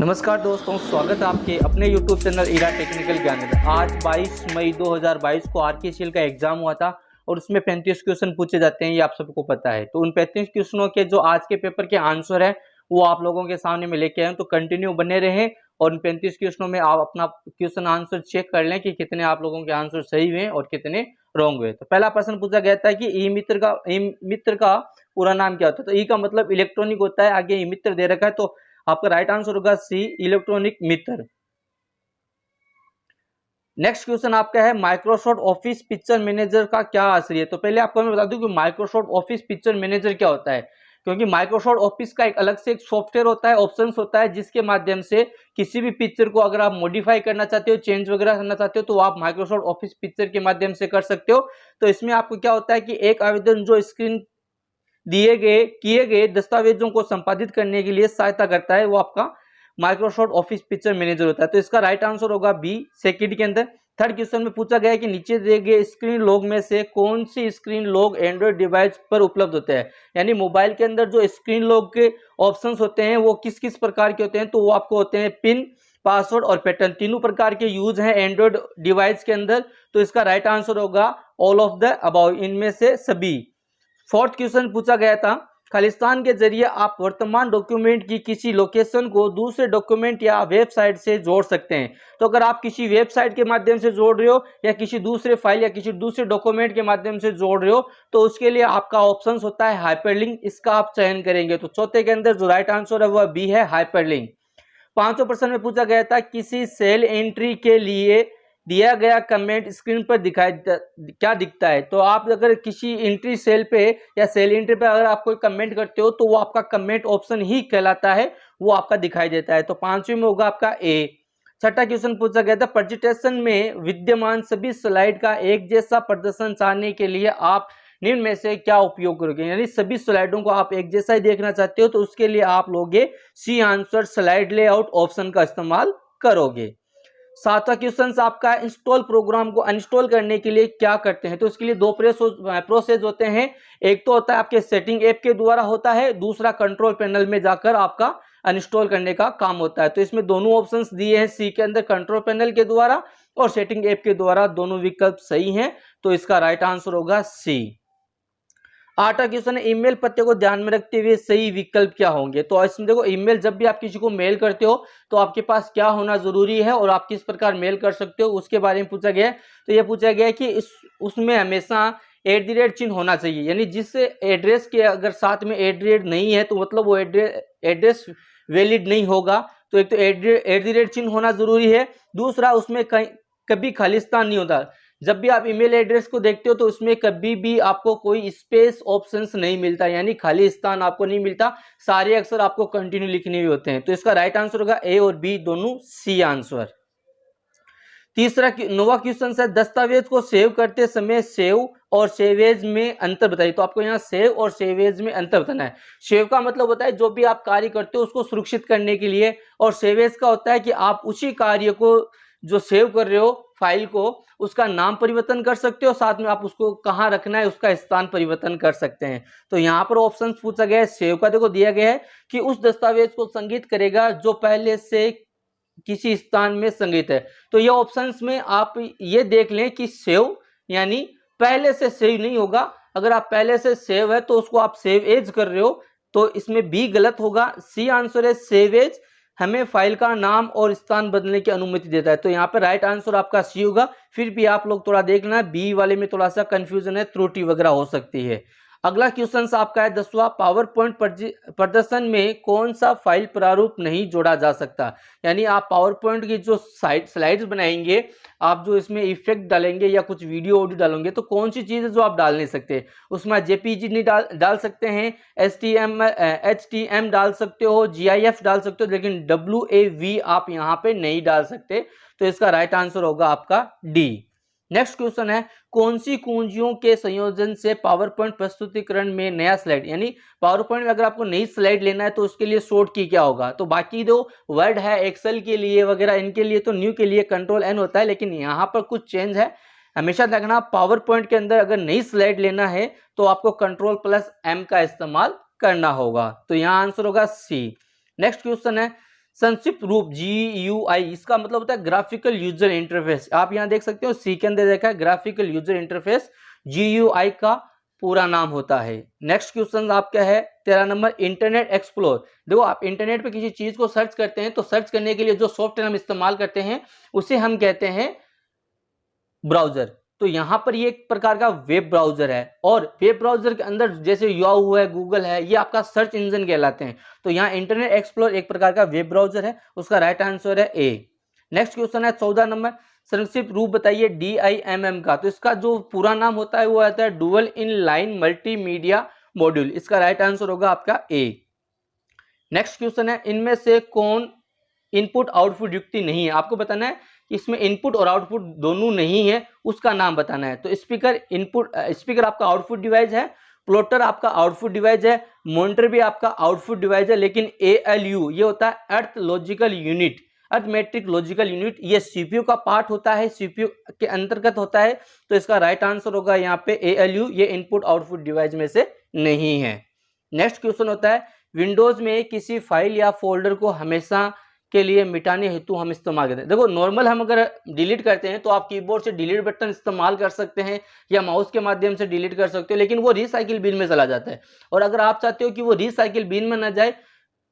नमस्कार दोस्तों, स्वागत है आपके अपने YouTube चैनल ईरा टेक्निकल ज्ञान में। आज 22 मई 2022 को आरकेसीएल का एग्जाम हुआ था और उसमें 35 क्वेश्चन पूछे जाते हैं, ये आप सबको पता है। तो उन 35 क्वेश्चनों के जो आज के पेपर के आंसर है वो आप लोगों के सामने में लेके आए हैं। तो कंटिन्यू बने रहें और उन 35 क्वेश्चनों में आप अपना क्वेश्चन आंसर चेक कर लें कि कितने आप लोगों के आंसर सही हुए और कितने रॉन्ग हुए। तो पहला प्रश्न पूछा गया था कि ई मित्र का पूरा नाम क्या होता है। तो ई का मतलब इलेक्ट्रॉनिक होता है, आगे ई मित्र दे रखा है, तो आपका राइट आंसर होगा सी, इलेक्ट्रॉनिक मित्र। नेक्स्ट क्वेश्चन आपका है माइक्रोसॉफ्ट ऑफिस पिक्चर मैनेजर का क्या असर है। तो पहले आपको मैं बता दूं कि माइक्रोसॉफ्ट ऑफिस पिक्चर मैनेजर क्या होता है, क्योंकि माइक्रोसॉफ्ट ऑफिस का एक अलग से एक सॉफ्टवेयर होता है, ऑप्शंस होता है, जिसके माध्यम से किसी भी पिक्चर को अगर आप मॉडिफाई करना चाहते हो, चेंज वगैरह करना चाहते हो, तो आप माइक्रोसॉफ्ट ऑफिस पिक्चर के माध्यम से कर सकते हो। तो इसमें आपको क्या होता है कि एक आवेदन जो स्क्रीन दिए गए किए गए दस्तावेजों को संपादित करने के लिए सहायता करता है, वो आपका माइक्रोसॉफ्ट ऑफिस पिक्चर मैनेजर होता है। तो इसका राइट आंसर होगा बी, सेकंड के अंदर। थर्ड क्वेश्चन में पूछा गया है कि नीचे दिए गए स्क्रीन लॉग में से कौन सी स्क्रीन लॉग एंड्रॉइड डिवाइस पर उपलब्ध होते हैं। यानी मोबाइल के अंदर जो स्क्रीन लॉग के ऑप्शंस होते हैं वो किस किस प्रकार के होते हैं। तो वो आपको होते हैं पिन, पासवर्ड और पैटर्न, तीनों प्रकार के यूज हैं एंड्रॉइड डिवाइस के अंदर। तो इसका राइट आंसर होगा ऑल ऑफ द अबाउ, इनमें से सभी। फोर्थ क्वेश्चन पूछा गया था खालिस्तान के जरिए आप वर्तमान डॉक्यूमेंट की किसी लोकेशन को दूसरे डॉक्यूमेंट या वेबसाइट से जोड़ सकते हैं। तो अगर आप किसी वेबसाइट के माध्यम से जोड़ रहे हो या किसी दूसरे फाइल या किसी दूसरे डॉक्यूमेंट के माध्यम से जोड़ रहे हो, तो उसके लिए आपका ऑप्शन होता है हाइपरलिंक, इसका आप चयन करेंगे। तो चौथे के अंदर जो राइट आंसर है वह बी है, हाइपरलिंक। पांचवें प्रश्न में पूछा गया था किसी सेल एंट्री के लिए दिया गया कमेंट स्क्रीन पर क्या दिखता है। तो आप अगर किसी एंट्री सेल पे या सेल एंट्री पे अगर आप कोई कमेंट करते हो तो वो आपका कमेंट ऑप्शन ही कहलाता है, वो आपका दिखाई देता है। तो पांचवें में होगा आपका ए। छठा क्वेश्चन पूछा गया था प्रेजेंटेशन में विद्यमान सभी स्लाइड का एक जैसा प्रदर्शन चाहने के लिए आप निम्न में से क्या उपयोग करोगे। यानी सभी स्लाइडों को आप एक जैसा ही देखना चाहते हो तो उसके लिए आप लोगे C answer, slide layout option का इस्तेमाल करोगे। सातवां क्वेश्चन आपका इंस्टॉल प्रोग्राम को अनइंस्टॉल करने के लिए क्या करते हैं। तो इसके लिए दो प्रोसेस होते हैं। एक तो होता है आपके सेटिंग ऐप के द्वारा होता है, दूसरा कंट्रोल पैनल में जाकर आपका अनइंस्टॉल करने का काम होता है। तो इसमें दोनों ऑप्शंस दिए हैं, सी के अंदर कंट्रोल पैनल के द्वारा और सेटिंग ऐप के द्वारा, दोनों विकल्प सही हैं। तो इसका राइट आंसर होगा सी। आठवां क्वेश्चन है ईमेल पते को ध्यान में रखते हुए सही विकल्प क्या होंगे। तो इसमें देखो, ईमेल जब भी आप किसी को मेल करते हो तो आपके पास क्या होना जरूरी है और आप किस प्रकार मेल कर सकते हो उसके बारे में पूछा गया है। तो यह पूछा गया है कि उसमें हमेशा @ चिन्ह होना चाहिए। यानी जिस एड्रेस के अगर साथ में @ नहीं है तो मतलब वो एड्रेस वैलिड नहीं होगा। तो एक तो @ चिन्ह होना जरूरी है, दूसरा उसमें कभी खालिस्तान नहीं होता। जब भी आप ईमेल एड्रेस को देखते हो तो उसमें कभी भी आपको कोई स्पेस ऑप्शंस नहीं मिलता, यानी खाली स्थान आपको नहीं मिलता, सारे अक्षर आपको कंटिन्यू लिखने हुए होते हैं। तो इसका राइट आंसर होगा ए और बी दोनों सी आंसर। तीसरा नौवां क्वेश्चन है दस्तावेज को सेव करते समय सेव और सेवेज में अंतर बताइए। तो आपको यहाँ सेव और सेवेज में अंतर बताना है। सेव का मतलब होता है जो भी आप कार्य करते हो उसको सुरक्षित करने के लिए, और सेवेज का होता है कि आप उसी कार्य को जो सेव कर रहे हो फाइल को, उसका नाम परिवर्तन कर सकते हो, साथ में आप उसको कहाँ रखना है उसका स्थान परिवर्तन कर सकते हैं। तो यहाँ पर ऑप्शन पूछा गया है सेव का, देखो दिया गया है कि उस दस्तावेज को संग्रहित करेगा जो पहले से किसी स्थान में संग्रहित है। तो ये ऑप्शंस में आप ये देख लें कि सेव यानी पहले से सेव नहीं होगा। अगर आप पहले से सेव है तो उसको आप सेव एज कर रहे हो, तो इसमें बी गलत होगा। सी आंसर है सेव एज, हमें फाइल का नाम और स्थान बदलने की अनुमति देता है। तो यहाँ पे राइट आंसर आपका सी होगा। फिर भी आप लोग थोड़ा देखना, बी वाले में थोड़ा सा कंफ्यूजन है, त्रुटि वगैरह हो सकती है। अगला क्वेश्चन आपका है 10वां पावर पॉइंट प्रदर्शन में कौन सा फाइल प्रारूप नहीं जोड़ा जा सकता। यानी आप पावर पॉइंट की जो स्लाइड्स बनाएंगे, आप जो इसमें इफेक्ट डालेंगे या कुछ वीडियो ऑडियो डालेंगे, तो कौन सी चीज़ है जो आप डाल नहीं सकते। उसमें जेपीजी नहीं डाल सकते हैं, HTML डाल सकते हो, GIF डाल सकते हो, लेकिन WAV आप यहाँ पे नहीं डाल सकते। तो इसका राइट आंसर होगा आपका डी। नेक्स्ट क्वेश्चन है कौन सी कुंजियों के संयोजन से पावर पॉइंट प्रस्तुतिकरण में नया स्लाइड, यानी पावर पॉइंट में अगर आपको नई स्लाइड लेना है तो उसके लिए शॉर्ट की क्या होगा। तो बाकी जो वर्ड है एक्सेल के लिए वगैरह इनके लिए तो न्यू के लिए कंट्रोल N होता है, लेकिन यहाँ पर कुछ चेंज है। हमेशा देखना पावर पॉइंट के अंदर अगर नई स्लाइड लेना है तो आपको कंट्रोल+M का इस्तेमाल करना होगा। तो यहाँ आंसर होगा सी। नेक्स्ट क्वेश्चन है संक्षिप्त रूप GUI, इसका मतलब होता है ग्राफिकल यूजर इंटरफेस। आप यहाँ देख सकते हो सी के अंदर देखा है ग्राफिकल यूजर इंटरफेस, GUI का पूरा नाम होता है। नेक्स्ट क्वेश्चन आपका है 13 नंबर, इंटरनेट एक्सप्लोर। देखो आप इंटरनेट पे किसी चीज को सर्च करते हैं तो सर्च करने के लिए जो सॉफ्टवेयर हम इस्तेमाल करते हैं उसे हम कहते हैं ब्राउजर। तो यहां पर ये एक प्रकार का वेब ब्राउजर है, और वेब ब्राउजर के अंदर जैसे याहू है, गूगल है, ये आपका सर्च इंजन कहलाते हैं। तो यहाँ इंटरनेट एक्सप्लोर एक प्रकार का वेब ब्राउजर है, उसका राइट आंसर है ए। नेक्स्ट क्वेश्चन है 14 नंबर, संक्षिप्त रूप बताइए DIMM का। तो इसका जो पूरा नाम होता है वो आता है dual in line multimedia module, इसका राइट आंसर होगा आपका ए। नेक्स्ट क्वेश्चन है, इनमें से कौन इनपुट आउटपुट युक्ति नहीं है। आपको बताना है कि इसमें इनपुट और आउटपुट दोनों नहीं है, उसका नाम बताना है। तो स्पीकर आपका आउटपुट डिवाइस है, प्लॉटर आपका आउटपुट डिवाइस है, मॉनिटर भी आपका आउटपुट डिवाइस है, लेकिन ALU ये होता है अर्थ लॉजिकल यूनिट, अर्थमेट्रिक लॉजिकल यूनिट, ये CPU का पार्ट होता है, CPU के अंतर्गत होता है। तो इसका राइट आंसर होगा यहाँ पे ALU, ये इनपुट आउटपुट डिवाइस में से नहीं है। नेक्स्ट क्वेश्चन होता है, विंडोज में किसी फाइल या फोल्डर को हमेशा के लिए मिटाने हेतु हम इस्तेमाल करते हैं। देखो नॉर्मल हम अगर डिलीट करते हैं तो आप कीबोर्ड से डिलीट बटन इस्तेमाल कर सकते हैं या माउस के माध्यम से डिलीट कर सकते हो, लेकिन वो रिसाइकिल बिन में चला जाता है। और अगर आप चाहते हो कि वो रिसाइकिल बिन में ना जाए,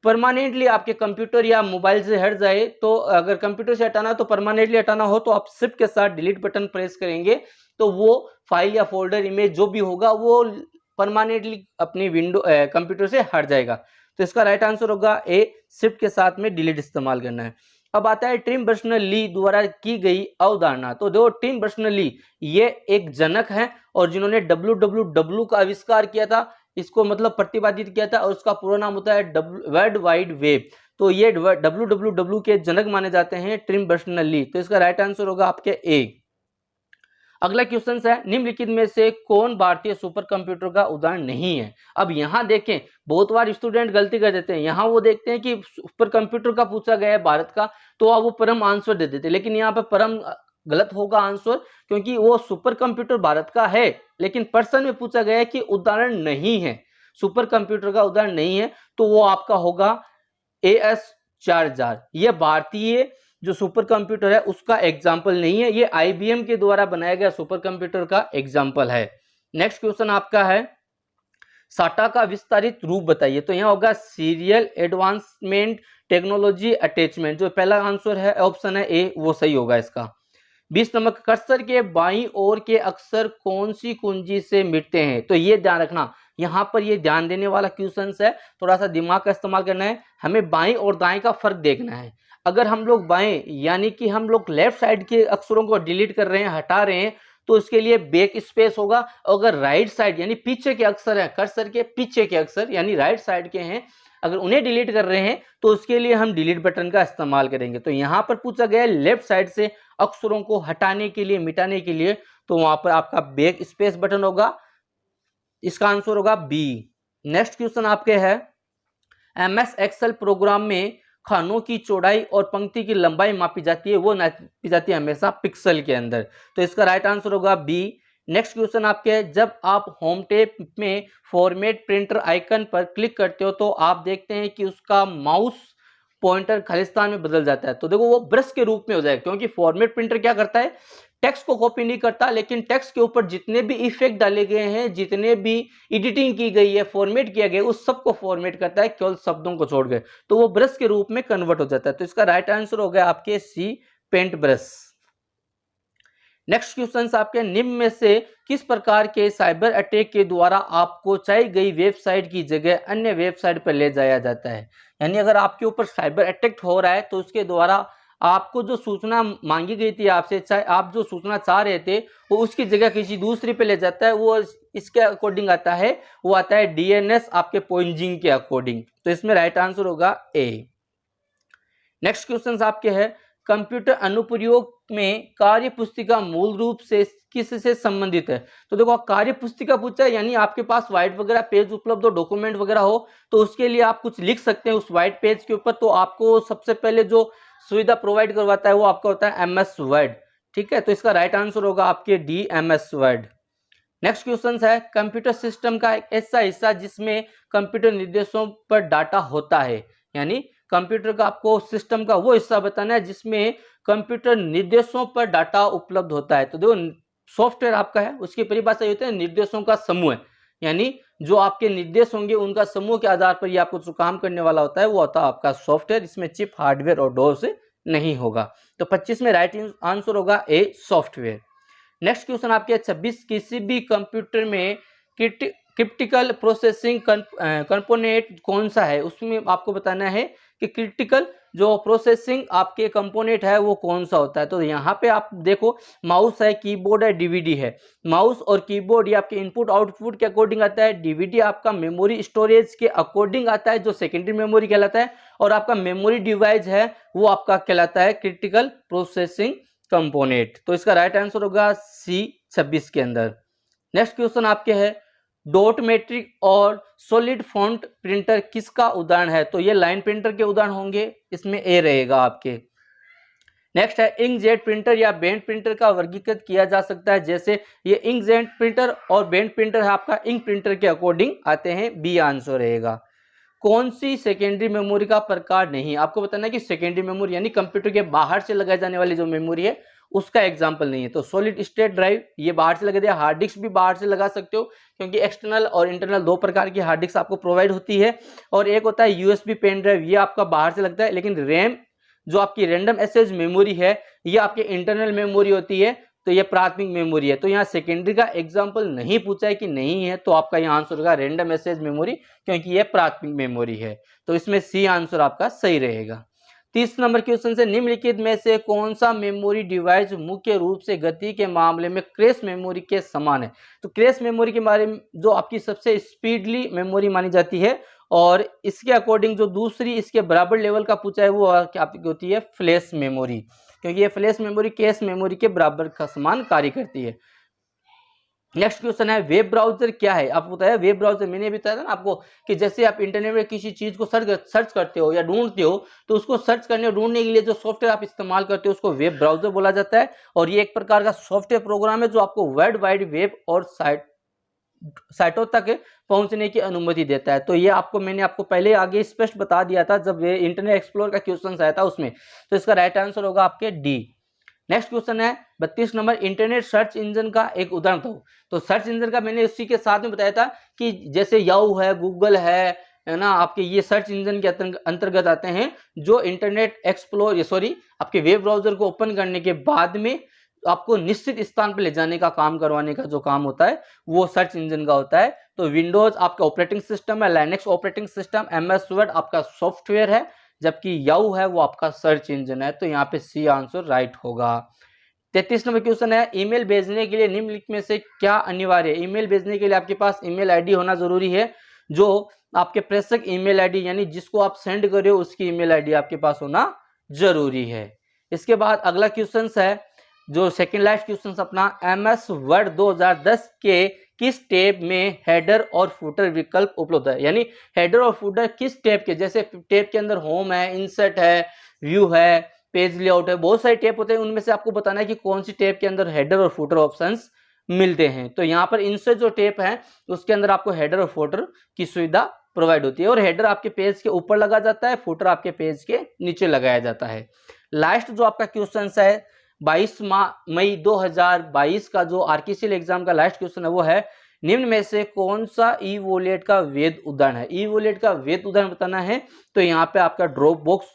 परमानेंटली आपके कंप्यूटर या मोबाइल से हट जाए, तो अगर कंप्यूटर से हटाना तो परमानेंटली हटाना हो तो आप शिफ्ट के साथ डिलीट बटन प्रेस करेंगे तो वो फाइल या फोल्डर इमेज जो भी होगा वो परमानेंटली अपनी विंडो कंप्यूटर से हट जाएगा। तो इसका राइट आंसर होगा ए, शिफ्ट के साथ में डिलीट इस्तेमाल करना है। अब आता है टिम बर्नर्स-ली द्वारा की गई अवधारणा। तो देखो टिम बर्नर्स-ली ये एक जनक है और जिन्होंने WWW का आविष्कार किया था, इसको मतलब प्रतिपादित किया था, और उसका पूरा नाम होता है वर्ल्ड वाइड वेब। तो ये WWW के जनक माने जाते हैं टिम बर्नर्स-ली। तो इसका राइट आंसर होगा आपके ए। अगला क्वेश्चन है, निम्नलिखित में से कौन भारतीय सुपर कंप्यूटर का उदाहरण नहीं है। अब यहाँ देखें बहुत बार स्टूडेंट गलती कर देते हैं, यहाँ वो देखते हैं कि सुपर कंप्यूटर का पूछा गया है भारत का, तो आप वो परम आंसर दे देते हैं, लेकिन यहाँ पर परम गलत होगा आंसर, क्योंकि वो सुपर कंप्यूटर भारत का है लेकिन प्रश्न में पूछा गया है कि उदाहरण नहीं है, सुपर कंप्यूटर का उदाहरण नहीं है, तो वो आपका होगा AS4000। ये भारतीय जो सुपर कंप्यूटर है उसका एग्जाम्पल नहीं है, ये IBM के द्वारा बनाया गया सुपर कंप्यूटर का एग्जाम्पल है। नेक्स्ट क्वेश्चन आपका है, साटा का विस्तारित रूप बताइए। तो यहाँ होगा सीरियल एडवांसमेंट टेक्नोलॉजी अटैचमेंट, जो पहला आंसर है ऑप्शन है ए, वो सही होगा इसका। 20 नंबर, कर्सर के बाईं ओर के अक्षर कौन सी कुंजी से मिटते हैं। तो ये ध्यान रखना, यहाँ पर ये ध्यान देने वाला क्वेश्चन है, थोड़ा सा दिमाग का इस्तेमाल करना है, हमें बाईं और दाएं का फर्क देखना है। अगर हम लोग बाएं यानी कि हम लोग लेफ्ट साइड के अक्षरों को डिलीट कर रहे हैं, हटा रहे हैं, तो इसके लिए बैक स्पेस होगा। अगर राइट साइड यानी पीछे के अक्षर हैं, कर्सर के पीछे के अक्षर यानी राइट साइड के हैं, अगर उन्हें डिलीट कर रहे हैं तो उसके लिए हम डिलीट बटन का इस्तेमाल करेंगे। तो यहाँ पर पूछा गया है लेफ्ट साइड से अक्षरों को हटाने के लिए, मिटाने के लिए, तो वहां पर आपका बैक स्पेस बटन होगा, इसका आंसर होगा बी। नेक्स्ट क्वेश्चन आपके है, MS एक्सेल प्रोग्राम में खानों की चौड़ाई और पंक्ति की लंबाई मापी जाती है, वो नापी जाती है हमेशा पिक्सल के अंदर। तो इसका राइट आंसर होगा बी। नेक्स्ट क्वेश्चन आपके है, जब आप होम टैब में फॉर्मेट प्रिंटर आइकन पर क्लिक करते हो तो आप देखते हैं कि उसका माउस पॉइंटर खालिस्तान में बदल जाता है। तो देखो वो ब्रश के रूप में हो जाएगा, क्योंकि फॉर्मेट प्रिंटर क्या करता है, टेक्स्ट को कॉपी नहीं करता, लेकिन टेक्स्ट के ऊपर जितने भी इफेक्ट डाले गए हैं, जितने भी एडिटिंग की गई है, फॉर्मेट किया गया, उस सबको फॉर्मेट करता है, केवल शब्दों को छोड़ गए, तो वो ब्रश के रूप में कन्वर्ट हो जाता है। तो इसका राइट आंसर हो गया आपके सी, पेंट ब्रश। नेक्स्ट क्वेश्चन आपके, निम्न में से किस प्रकार के साइबर अटैक के द्वारा आपको चाहिए गई वेबसाइट की जगह अन्य वेबसाइट पर ले जाया जाता है। यानी अगर आपके ऊपर साइबर अटैक हो रहा है तो उसके द्वारा आपको जो सूचना मांगी गई थी आपसे, चाहे आप जो सूचना चाह रहे थे, वो उसकी जगह किसी दूसरी पे ले जाता है, वो इसके अकॉर्डिंग आता है, वो आता है DNS आपके पोइंजिंग के अकॉर्डिंग। तो इसमें राइट आंसर होगा ए। नेक्स्ट क्वेश्चन आपके है, कंप्यूटर अनुप्रयोग में कार्य पुस्तिका मूल रूप से किससे संबंधित है। तो देखो कार्य पुस्तिका पूछा है, यानी आपके पास व्हाइट वगैरह पेज उपलब्ध हो, डॉक्यूमेंट वगैरह हो, तो उसके लिए आप कुछ लिख सकते हैं उस व्हाइट पेज के ऊपर। तो आपको सबसे पहले जो सुविधा प्रोवाइड करवाता है वो आपका होता है MS वर्ड। ठीक है, तो इसका राइट आंसर होगा आपके D, MS word. Next question है, कंप्यूटर सिस्टम का एक ऐसा हिस्सा जिसमें कंप्यूटर निर्देशों पर डाटा होता है, यानी कंप्यूटर का आपको सिस्टम का वो हिस्सा बताना है जिसमें कंप्यूटर निर्देशों पर डाटा उपलब्ध होता है। तो देखो सॉफ्टवेयर आपका है, उसकी परिभाषा ये होती है निर्देशों का समूह है, यानी जो आपके निर्देश होंगे उनका समूह के आधार पर ये आपको जो काम करने वाला होता है वो होता है आपका सॉफ्टवेयर। इसमें चिप, हार्डवेयर और डोस नहीं होगा। तो 25 में राइट आंसर होगा ए सॉफ्टवेयर। नेक्स्ट क्वेश्चन आपके 26, किसी भी कंप्यूटर में क्रिटिकल प्रोसेसिंग कंपोनेंट कौन सा है, उसमें आपको बताना है कि क्रिटिकल जो प्रोसेसिंग आपके कंपोनेंट है वो कौन सा होता है। तो यहाँ पे आप देखो माउस है, कीबोर्ड है, डीवीडी है। माउस और कीबोर्ड ये आपके इनपुट आउटपुट के अकॉर्डिंग आता है। डीवीडी आपका मेमोरी स्टोरेज के अकॉर्डिंग आता है जो सेकेंडरी मेमोरी कहलाता है। और आपका मेमोरी डिवाइस है वो आपका कहलाता है क्रिटिकल प्रोसेसिंग कंपोनेंट। तो इसका राइट आंसर होगा सी 26 के अंदर। नेक्स्ट क्वेश्चन आपके है डॉट मैट्रिक और सॉलिड फॉन्ट प्रिंटर किसका उदाहरण है। तो ये लाइन प्रिंटर के उदाहरण होंगे, इसमें ए रहेगा आपके। नेक्स्ट है इंकजेट प्रिंटर या बेंड प्रिंटर का वर्गीकृत किया जा सकता है, जैसे ये इंकजेट प्रिंटर और बेंड प्रिंटर है आपका इंक प्रिंटर के अकॉर्डिंग आते हैं, बी आंसर रहेगा। कौन सी सेकेंडरी मेमोरी का प्रकार नहीं, आपको बताना है कि सेकेंडरी मेमोरी यानी कंप्यूटर के बाहर से लगाई जाने वाली जो मेमोरी है उसका एग्जाम्पल नहीं है। तो सॉलिड स्टेट ड्राइव ये बाहर से लगा दिया, हार्ड डिस्क भी बाहर से लगा सकते हो क्योंकि एक्सटर्नल और इंटरनल दो प्रकार की हार्ड डिस्क आपको प्रोवाइड होती है। और एक होता है यूएसबी पेन ड्राइव, ये आपका बाहर से लगता है, लेकिन रैम जो आपकी रैंडम एक्सेस मेमोरी है ये आपके इंटरनल मेमोरी होती है, तो ये प्राथमिक मेमोरी है। तो यहाँ सेकेंडरी का एग्जाम्पल नहीं पूछा है कि नहीं है, तो आपका यहाँ आंसर होगा रैंडम एक्सेस मेमोरी क्योंकि ये प्राथमिक मेमोरी है। तो इसमें सी आंसर आपका सही रहेगा। 30 नंबर क्वेश्चन से निम्नलिखित में से कौन सा मेमोरी डिवाइस मुख्य रूप से गति के मामले में क्रैश मेमोरी के समान है। तो क्रैश मेमोरी के बारे में जो आपकी सबसे स्पीडली मेमोरी मानी जाती है और इसके अकॉर्डिंग जो दूसरी इसके बराबर लेवल का पूछा है वो आपकी होती है फ्लैश मेमोरी, क्योंकि ये फ्लैश मेमोरी कैश मेमोरी के बराबर का समान कार्य करती है। नेक्स्ट क्वेश्चन है वेब ब्राउजर क्या है। आपको बताया वेब ब्राउजर, मैंने भी बताया था ना आपको कि जैसे आप इंटरनेट में किसी चीज को सर्च करते हो या ढूंढते हो तो उसको सर्च करने और ढूंढने के लिए जो सॉफ्टवेयर आप इस्तेमाल करते हो उसको वेब ब्राउजर बोला जाता है। और ये एक प्रकार का सॉफ्टवेयर प्रोग्राम है जो आपको वर्ल्ड वाइड वेब और साइटों तक पहुंचने की अनुमति देता है। तो ये मैंने आपको पहले आगे स्पष्ट बता दिया था जब इंटरनेट एक्सप्लोर का क्वेश्चन आया था उसमें। तो इसका राइट आंसर होगा आपके डी। नेक्स्ट क्वेश्चन है 32 नंबर इंटरनेट सर्च इंजन का एक उदाहरण दो। तो सर्च इंजन का मैंने उसी के साथ में बताया था कि जैसे याहू है, गूगल है ना, आपके ये सर्च इंजन के अंतर्गत आते हैं जो इंटरनेट आपके वेब ब्राउजर को ओपन करने के बाद में आपको निश्चित स्थान पर ले जाने का काम करवाने का जो काम होता है वो सर्च इंजन का होता है। तो विंडोज आपका ऑपरेटिंग सिस्टम है, Linux operating system, MS word आपका सॉफ्टवेयर है, जबकि याहू है वो आपका सर्च इंजन है। तो यहाँ पे सी आंसर राइट होगा। 33 नंबर क्वेश्चन है ईमेल भेजने के लिए निम्नलिखित में से क्या अनिवार्य है। ईमेल भेजने के लिए आपके पास ईमेल आईडी होना जरूरी है, जो आपके प्रेषक ईमेल आईडी यानी जिसको आप सेंड कर रहे हो उसकी ईमेल आईडी आपके पास होना जरूरी है। इसके बाद अगला क्वेश्चन है जो सेकेंड लास्ट क्वेश्चन अपना MS वर्ड 2010 के किस टैब में हेडर और फुटर विकल्प उपलब्ध है। यानी हेडर और फुटर किस टैब के, जैसे टैब के अंदर होम है, इंसर्ट है, व्यू है, पेज लेआउट है, बहुत सारे टैब होते हैं, उनमें से आपको बताना है कि कौन सी टैब के अंदर हेडर और फुटर ऑप्शंस मिलते हैं। तो यहाँ पर इंसर्ट जो टैब है उसके अंदर आपको हेडर और फुटर की सुविधा प्रोवाइड होती है और हेडर आपके पेज के ऊपर लगा जाता है, फुटर आपके पेज के नीचे लगाया जाता है। लास्ट जो आपका क्वेश्चन है 22 मई 2022 का जो आरकेसीएल एग्जाम का लास्ट क्वेश्चन है वो है निम्न में से कौन सा ई वॉलेट का वैध उदाहरण है। ई वॉलेट का वैध उदाहरण बताना है तो यहाँ पे आपका ड्रॉप बॉक्स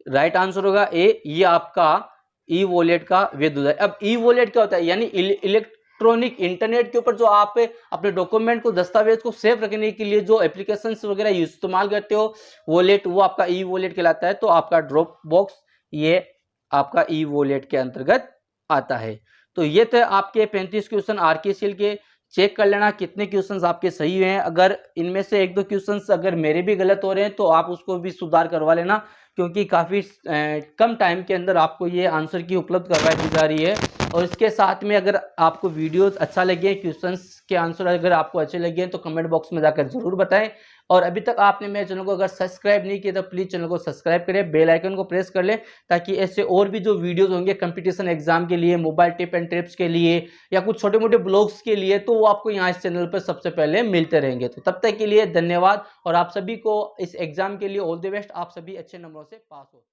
राइट आंसर होगा ए, ये आपका ई वॉलेट का वैध उदाहरण। अब ई वॉलेट क्या होता है, यानी इलेक्ट्रॉनिक इंटरनेट के ऊपर जो आप अपने डॉक्यूमेंट को, दस्तावेज को सेव रखने के लिए जो एप्लीकेशंस वगैरह इस्तेमाल करते हो वॉलेट, वो आपका ई वॉलेट कहलाता है। तो आपका ड्रॉप बॉक्स ये आपका ई वॉलेट के अंतर्गत आता है। तो ये थे आपके 35 क्वेश्चन आरकेसीएल के। चेक कर लेना कितने क्वेश्चंस आपके सही हुए हैं। अगर इनमें से एक दो क्वेश्चंस अगर मेरे भी गलत हो रहे हैं तो आप उसको भी सुधार करवा लेना, क्योंकि काफ़ी कम टाइम के अंदर आपको ये आंसर की उपलब्ध करवाई दी जा रही है। और इसके साथ में अगर आपको वीडियोस अच्छा लगे, क्वेश्चंस के आंसर अगर आपको अच्छे लगे तो कमेंट बॉक्स में जाकर जरूर बताएं। और अभी तक आपने मेरे चैनल को अगर सब्सक्राइब नहीं किया तो प्लीज़ चैनल को सब्सक्राइब करें, बेल आइकन को प्रेस कर लें, ताकि ऐसे और भी जो वीडियोस होंगे कंपटीशन एग्जाम के लिए, मोबाइल टिप एंड ट्रिप्स के लिए या कुछ छोटे मोटे ब्लॉग्स के लिए, तो वो आपको यहाँ इस चैनल पर सबसे पहले मिलते रहेंगे। तो तब तक के लिए धन्यवाद और आप सभी को इस एग्जाम के लिए ऑल द बेस्ट। आप सभी अच्छे नंबरों से पास हो।